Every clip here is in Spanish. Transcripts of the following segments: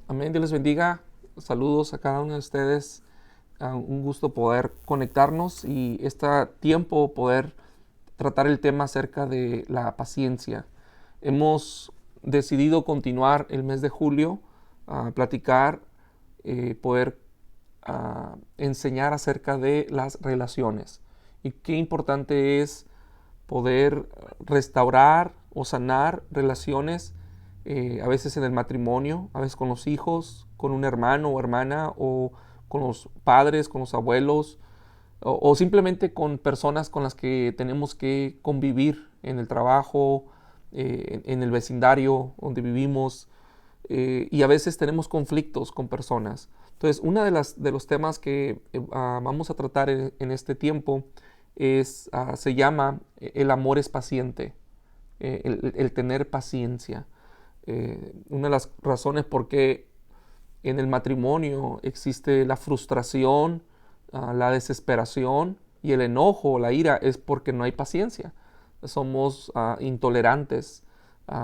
Amén, Dios les bendiga. Saludos a cada uno de ustedes. Un gusto poder conectarnos y este tiempo poder tratar el tema acerca de la paciencia. Hemos decidido continuar el mes de julio a platicar, poder enseñar acerca de las relaciones y qué importante es poder restaurar o sanar relaciones, a veces en el matrimonio, a veces con los hijos, con un hermano o hermana, o con los padres, con los abuelos, o simplemente con personas con las que tenemos que convivir en el trabajo, en el vecindario donde vivimos, y a veces tenemos conflictos con personas. Entonces, uno de los temas que vamos a tratar en este tiempo se llama el amor es paciente, el tener paciencia. Una de las razones por qué en el matrimonio existe la frustración, la desesperación y el enojo, la ira, es porque no hay paciencia. Somos intolerantes,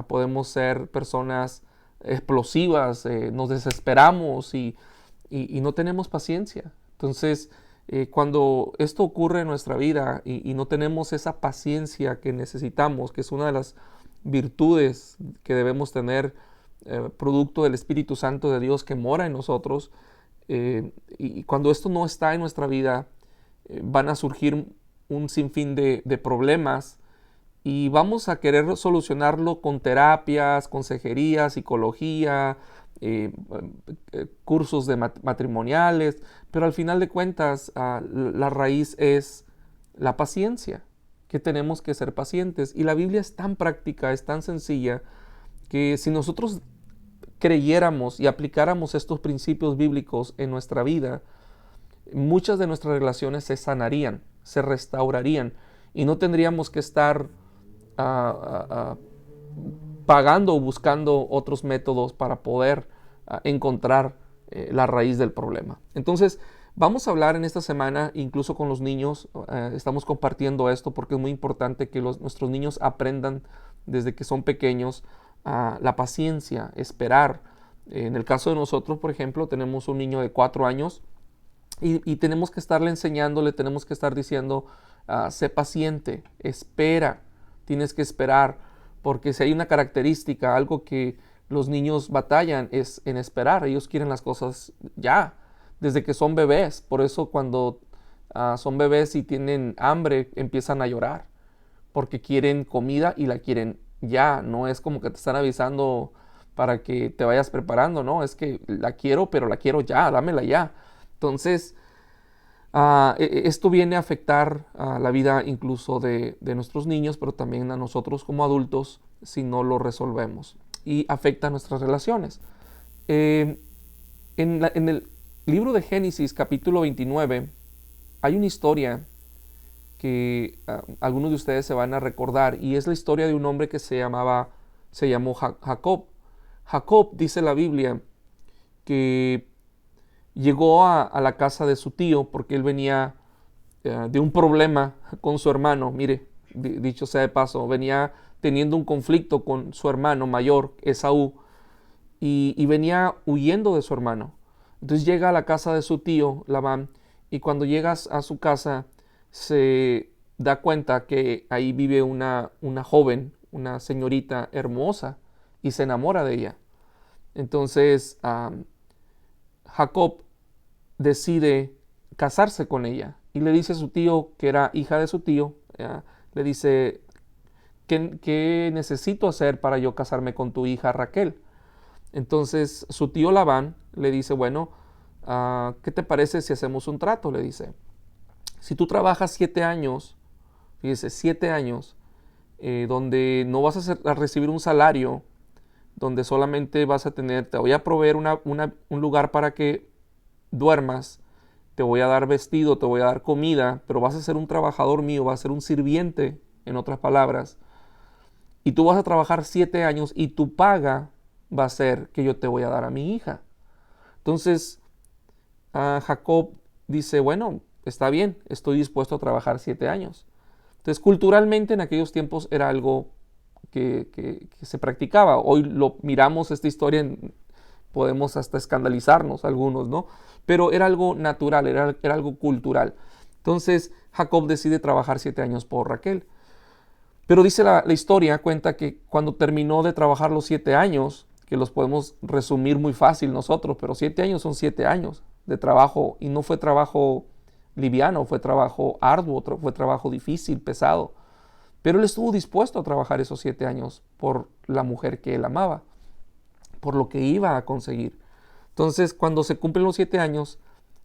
podemos ser personas explosivas, nos desesperamos y no tenemos paciencia. Entonces, cuando esto ocurre en nuestra vida y no tenemos esa paciencia que necesitamos, que es una de las virtudes que debemos tener, producto del Espíritu Santo de Dios que mora en nosotros, y cuando esto no está en nuestra vida, van a surgir un sinfín de problemas y vamos a querer solucionarlo con terapias, consejería, psicología, cursos de matrimoniales, pero al final de cuentas la raíz es la paciencia, que tenemos que ser pacientes. Y la Biblia es tan práctica, es tan sencilla, que si nosotros creyéramos y aplicáramos estos principios bíblicos en nuestra vida, muchas de nuestras relaciones se sanarían, se restaurarían y no tendríamos que estar uh, uh, pagando o buscando otros métodos para poder encontrar la raíz del problema. Entonces, vamos a hablar en esta semana, incluso con los niños, estamos compartiendo esto porque es muy importante que nuestros niños aprendan desde que son pequeños la paciencia, esperar. En el caso de nosotros, por ejemplo, tenemos un niño de 4 años y tenemos que estarle enseñándole, tenemos que estar diciendo, sé paciente, espera, tienes que esperar, porque si hay una característica, algo que los niños batallan es en esperar. Ellos quieren las cosas ya, desde que son bebés. Por eso cuando son bebés y tienen hambre, empiezan a llorar, porque quieren comida y la quieren ya. No es como que te están avisando para que te vayas preparando, no, es que la quiero, pero la quiero ya, dámela ya. Entonces, esto viene a afectar la vida incluso de nuestros niños, pero también a nosotros como adultos si no lo resolvemos, y afecta nuestras relaciones. En el libro de Génesis, capítulo 29, hay una historia que algunos de ustedes se van a recordar, y es la historia de un hombre que se llamó Jacob. Jacob, dice la Biblia, que llegó a la casa de su tío porque él venía de un problema con su hermano. Mire, dicho sea de paso, venía teniendo un conflicto con su hermano mayor, Esaú, y venía huyendo de su hermano. Entonces llega a la casa de su tío, Labán, y cuando llegas a su casa se da cuenta que ahí vive una joven, una señorita hermosa, y se enamora de ella. Entonces Jacob decide casarse con ella y le dice a su tío, que era hija de su tío, le dice, ¿qué necesito hacer para yo casarme con tu hija Raquel? Entonces su tío Labán le dice, bueno, ¿qué te parece si hacemos un trato? Le dice, si tú trabajas 7 años, fíjese, 7 años, donde no vas a recibir un salario, donde solamente vas a tener, te voy a proveer un lugar para que duermas, te voy a dar vestido, te voy a dar comida, pero vas a ser un trabajador mío, vas a ser un sirviente, en otras palabras, y tú vas a trabajar 7 años y tu paga va a ser que yo te voy a dar a mi hija. Entonces, Jacob dice, bueno, está bien, estoy dispuesto a trabajar 7 años. Entonces, culturalmente en aquellos tiempos era algo que se practicaba. Hoy lo miramos esta historia podemos hasta escandalizarnos algunos, ¿no? Pero era algo natural, era algo cultural. Entonces Jacob decide trabajar 7 años por Raquel. Pero dice la historia, cuenta que cuando terminó de trabajar los 7 años, que los podemos resumir muy fácil nosotros, pero 7 años son 7 años de trabajo, y no fue trabajo liviano, fue trabajo arduo, fue trabajo difícil, pesado. Pero él estuvo dispuesto a trabajar esos 7 años por la mujer que él amaba, por lo que iba a conseguir. Entonces, cuando se cumplen los 7 años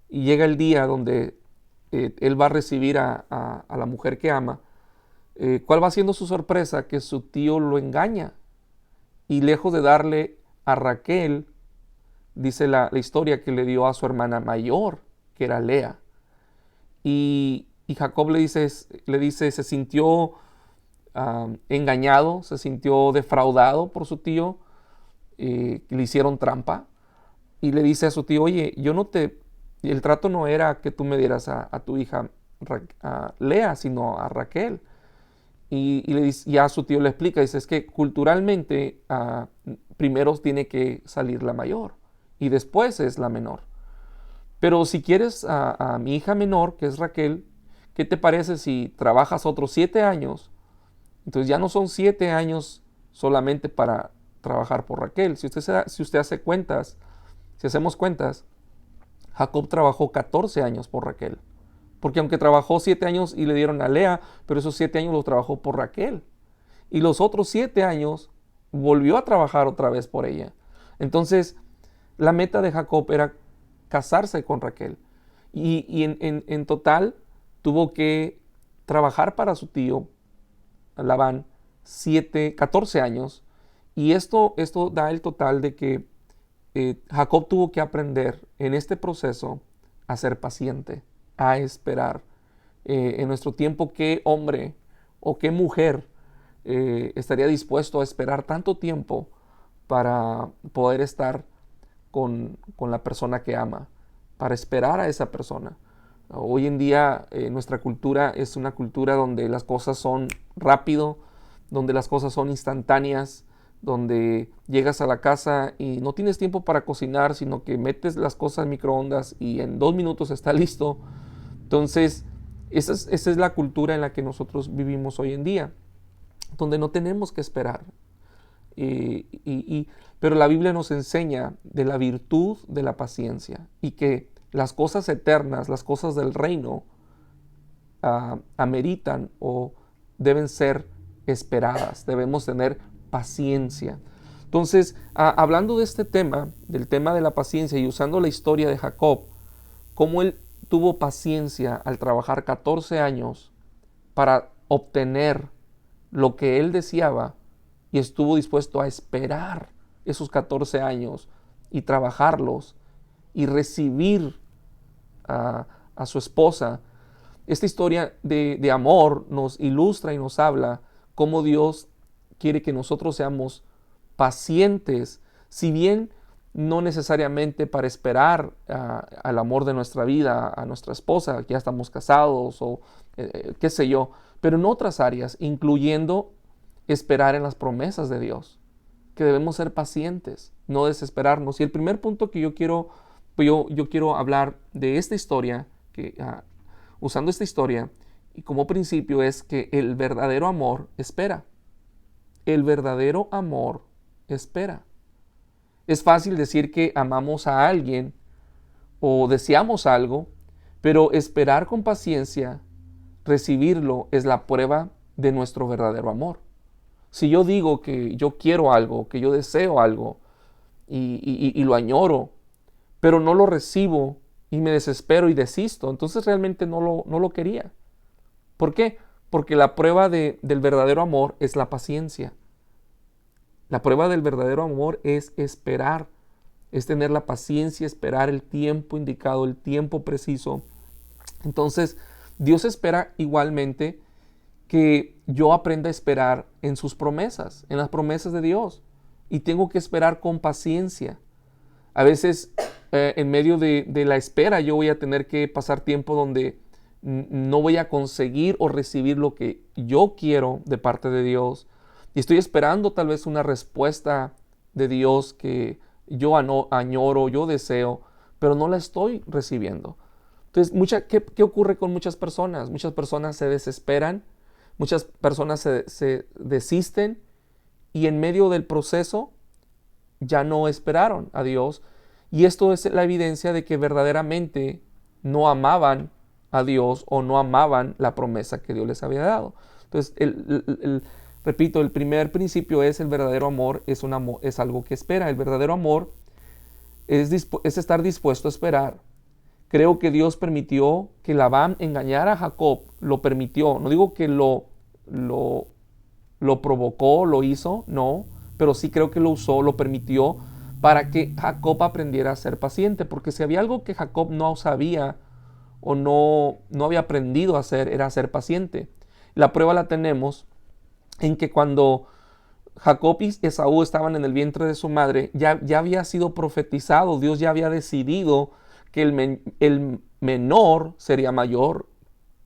y llega el día donde él va a recibir a la mujer que ama, ¿cuál va siendo su sorpresa? Que su tío lo engaña, y lejos de darle a Raquel, dice la historia, que le dio a su hermana mayor, que era Lea. Y Jacob le dice, se sintió engañado, se sintió defraudado por su tío, le hicieron trampa, y le dice a su tío, oye, el trato no era que tú me dieras a tu hija a Lea, sino a Raquel. Y a su tío le explica, dice, es que culturalmente primero tiene que salir la mayor y después es la menor. Pero si quieres a mi hija menor, que es Raquel, ¿qué te parece si trabajas otros 7 años? Entonces ya no son 7 años solamente para trabajar por Raquel. Si usted hace cuentas, si hacemos cuentas, Jacob trabajó 14 años por Raquel. Porque aunque trabajó 7 años y le dieron a Lea, pero esos 7 años los trabajó por Raquel. Y los otros 7 años volvió a trabajar otra vez por ella. Entonces, la meta de Jacob era casarse con Raquel. Y en total tuvo que trabajar para su tío Labán 14 años. Y esto da el total de que Jacob tuvo que aprender en este proceso a ser paciente, a esperar. En nuestro tiempo, ¿qué hombre o qué mujer estaría dispuesto a esperar tanto tiempo para poder estar con la persona que ama, para esperar a esa persona? Hoy en día nuestra cultura es una cultura donde las cosas son rápido, donde las cosas son instantáneas, donde llegas a la casa y no tienes tiempo para cocinar, sino que metes las cosas en microondas y en 2 minutos está listo. Entonces, esa es la cultura en la que nosotros vivimos hoy en día, donde no tenemos que esperar. Pero la Biblia nos enseña de la virtud de la paciencia, y que las cosas eternas, las cosas del reino, ameritan o deben ser esperadas. Debemos tener paciencia. Entonces, hablando de este tema, del tema de la paciencia, y usando la historia de Jacob, cómo él tuvo paciencia al trabajar 14 años para obtener lo que él deseaba, y estuvo dispuesto a esperar esos 14 años y trabajarlos y recibir a su esposa. Esta historia de amor nos ilustra y nos habla cómo Dios quiere que nosotros seamos pacientes, si bien no necesariamente para esperar al amor de nuestra vida, a nuestra esposa, que ya estamos casados o qué sé yo, pero en otras áreas, incluyendo esperar en las promesas de Dios, que debemos ser pacientes, no desesperarnos. Y el primer punto que yo quiero hablar de esta historia, usando esta historia y como principio, es que el verdadero amor espera. El verdadero amor espera. Es fácil decir que amamos a alguien o deseamos algo, pero esperar con paciencia, recibirlo, es la prueba de nuestro verdadero amor. Si yo digo que yo quiero algo, que yo deseo algo y lo añoro, pero no lo recibo y me desespero y desisto, entonces realmente no lo quería. ¿Por qué? Porque la prueba del verdadero amor es la paciencia. La prueba del verdadero amor es esperar, es tener la paciencia, esperar el tiempo indicado, el tiempo preciso. Entonces, Dios espera igualmente que yo aprenda a esperar en sus promesas, en las promesas de Dios. Y tengo que esperar con paciencia. A veces, en medio de la espera, yo voy a tener que pasar tiempo donde no voy a conseguir o recibir lo que yo quiero de parte de Dios. Y estoy esperando tal vez una respuesta de Dios que yo añoro, yo deseo, pero no la estoy recibiendo. Entonces, ¿qué ocurre con muchas personas? Muchas personas se desesperan, muchas personas se desisten y en medio del proceso ya no esperaron a Dios. Y esto es la evidencia de que verdaderamente no amaban a Dios o no amaban la promesa que Dios les había dado. Entonces, repito, el primer principio es el verdadero amor, es algo que espera. El verdadero amor es estar dispuesto a esperar. Creo que Dios permitió que Labán engañara a Jacob, lo permitió. No digo que lo provocó, lo hizo, no, pero sí creo que lo usó, lo permitió para que Jacob aprendiera a ser paciente, porque si había algo que Jacob no sabía o no había aprendido a hacer, era ser paciente. La prueba la tenemos en que cuando Jacob y Esaú estaban en el vientre de su madre, ya había sido profetizado, Dios ya había decidido que el menor sería mayor,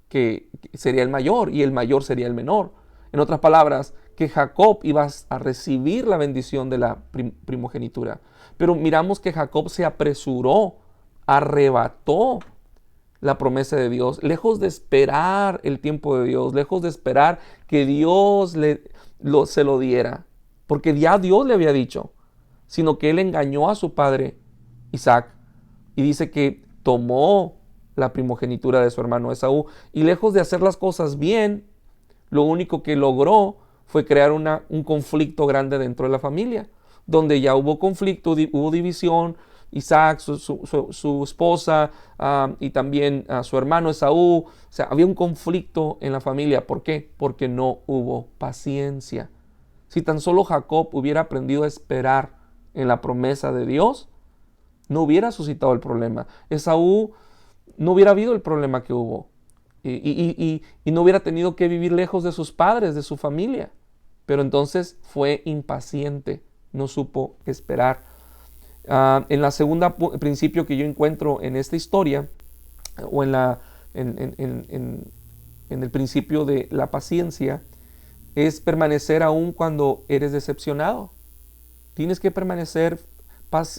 que sería el mayor y el mayor sería el menor. En otras palabras, que Jacob iba a recibir la bendición de la primogenitura. Pero miramos que Jacob se apresuró, arrebató la promesa de Dios, lejos de esperar el tiempo de Dios, lejos de esperar que Dios se lo diera, porque ya Dios le había dicho, sino que él engañó a su padre Isaac y dice que tomó la primogenitura de su hermano Esaú y lejos de hacer las cosas bien, lo único que logró fue crear un conflicto grande dentro de la familia, donde ya hubo conflicto, hubo división. Isaac, su esposa y también su hermano Esaú. O sea, había un conflicto en la familia. ¿Por qué? Porque no hubo paciencia. Si tan solo Jacob hubiera aprendido a esperar en la promesa de Dios, no hubiera suscitado el problema. Esaú no hubiera habido el problema que hubo. Y no hubiera tenido que vivir lejos de sus padres, de su familia. Pero entonces fue impaciente, no supo esperar. En la segunda principio que yo encuentro en esta historia, o en el principio de la paciencia, es permanecer aún cuando eres decepcionado. Tienes que permanecer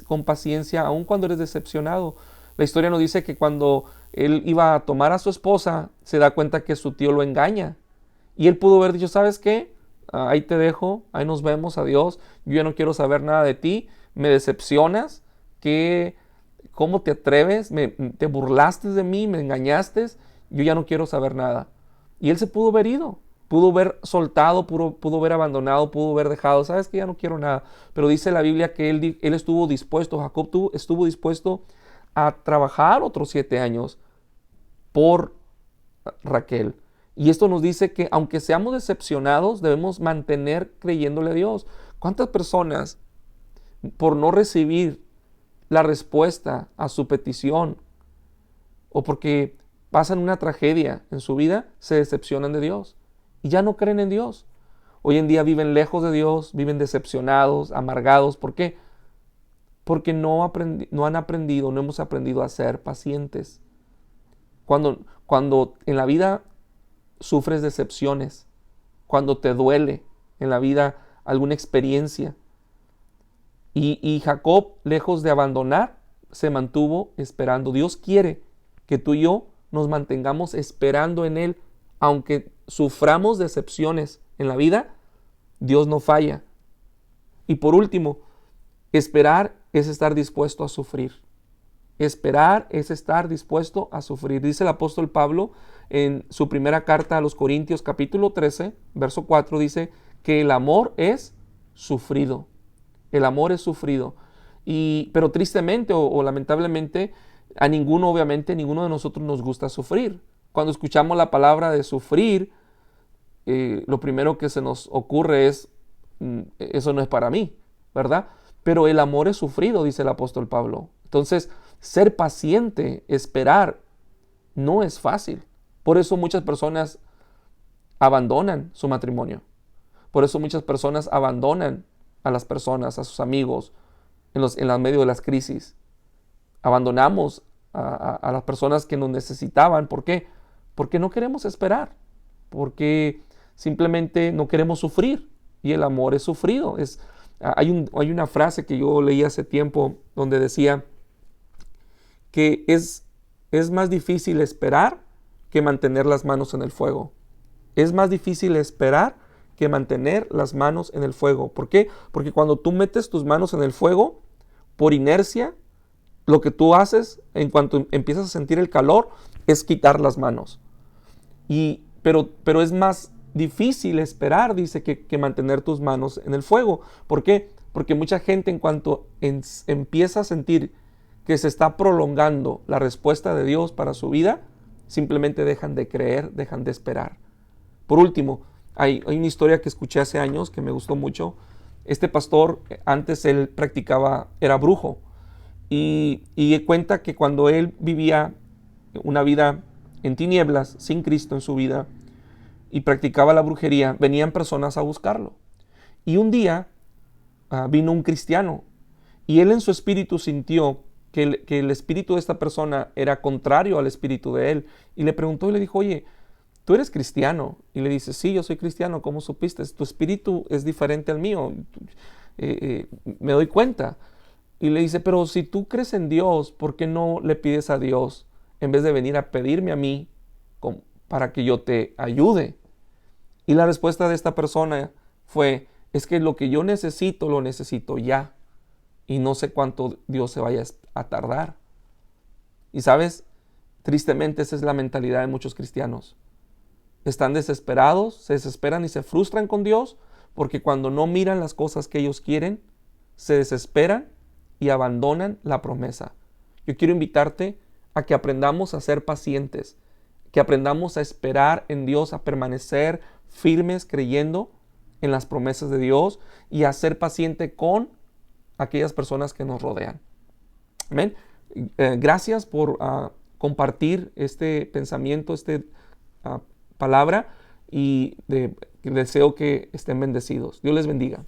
con paciencia aún cuando eres decepcionado. La historia nos dice que cuando él iba a tomar a su esposa, se da cuenta que su tío lo engaña. Y él pudo haber dicho, ¿sabes qué? Ahí te dejo, ahí nos vemos, adiós. Yo ya no quiero saber nada de ti. Me decepcionas, ¿cómo te atreves? Te burlaste de mí, me engañaste, yo ya no quiero saber nada. Y él se pudo haber ido, pudo haber soltado, pudo haber abandonado, pudo haber dejado, sabes que ya no quiero nada. Pero dice la Biblia que él estuvo dispuesto, Jacob estuvo dispuesto a trabajar otros 7 años por Raquel. Y esto nos dice que aunque seamos decepcionados, debemos mantener creyéndole a Dios. ¿Cuántas personas por no recibir la respuesta a su petición o porque pasan una tragedia en su vida, se decepcionan de Dios y ya no creen en Dios? Hoy en día viven lejos de Dios, viven decepcionados, amargados. ¿Por qué? Porque no han aprendido, no hemos aprendido a ser pacientes. Cuando en la vida sufres decepciones, cuando te duele en la vida alguna experiencia, y Jacob, lejos de abandonar, se mantuvo esperando. Dios quiere que tú y yo nos mantengamos esperando en Él. Aunque suframos decepciones en la vida, Dios no falla. Y por último, esperar es estar dispuesto a sufrir. Esperar es estar dispuesto a sufrir. Dice el apóstol Pablo en su primera carta a los Corintios, capítulo 13, verso 4, dice que el amor es sufrido. El amor es sufrido. Pero tristemente o lamentablemente, obviamente, ninguno de nosotros nos gusta sufrir. Cuando escuchamos la palabra de sufrir, lo primero que se nos ocurre es, eso no es para mí, ¿verdad? Pero el amor es sufrido, dice el apóstol Pablo. Entonces, ser paciente, esperar, no es fácil. Por eso muchas personas abandonan su matrimonio. Por eso muchas personas abandonan a las personas, a sus amigos, en medio de las crisis. Abandonamos a las personas que nos necesitaban. ¿Por qué? Porque no queremos esperar. Porque simplemente no queremos sufrir. Y el amor es sufrido. Hay una frase que yo leí hace tiempo donde decía que es más difícil esperar que mantener las manos en el fuego. Es más difícil esperar que mantener las manos en el fuego. ¿Por qué? Porque cuando tú metes tus manos en el fuego, por inercia, lo que tú haces en cuanto empiezas a sentir el calor es quitar las manos. Pero es más difícil esperar, dice, que mantener tus manos en el fuego. ¿Por qué? Porque mucha gente en cuanto empieza a sentir que se está prolongando la respuesta de Dios para su vida, simplemente dejan de creer, dejan de esperar. Por último, hay una historia que escuché hace años que me gustó mucho. Este pastor, antes él era brujo. Y cuenta que cuando él vivía una vida en tinieblas, sin Cristo en su vida, y practicaba la brujería, venían personas a buscarlo. Y un día vino un cristiano, y él en su espíritu sintió que el espíritu de esta persona era contrario al espíritu de él, y le preguntó y le dijo, oye, ¿tú eres cristiano? Y le dice, sí, yo soy cristiano, ¿cómo supiste? Tu espíritu es diferente al mío, me doy cuenta. Y le dice, pero si tú crees en Dios, ¿por qué no le pides a Dios en vez de venir a pedirme a mí para que yo te ayude? Y la respuesta de esta persona fue, es que lo que yo necesito, lo necesito ya. Y no sé cuánto Dios se vaya a tardar. Y sabes, tristemente esa es la mentalidad de muchos cristianos. Están desesperados, se desesperan y se frustran con Dios porque cuando no miran las cosas que ellos quieren, se desesperan y abandonan la promesa. Yo quiero invitarte a que aprendamos a ser pacientes, que aprendamos a esperar en Dios, a permanecer firmes creyendo en las promesas de Dios y a ser paciente con aquellas personas que nos rodean. Amén. Gracias por compartir este pensamiento, palabra, y deseo que estén bendecidos. Dios les bendiga.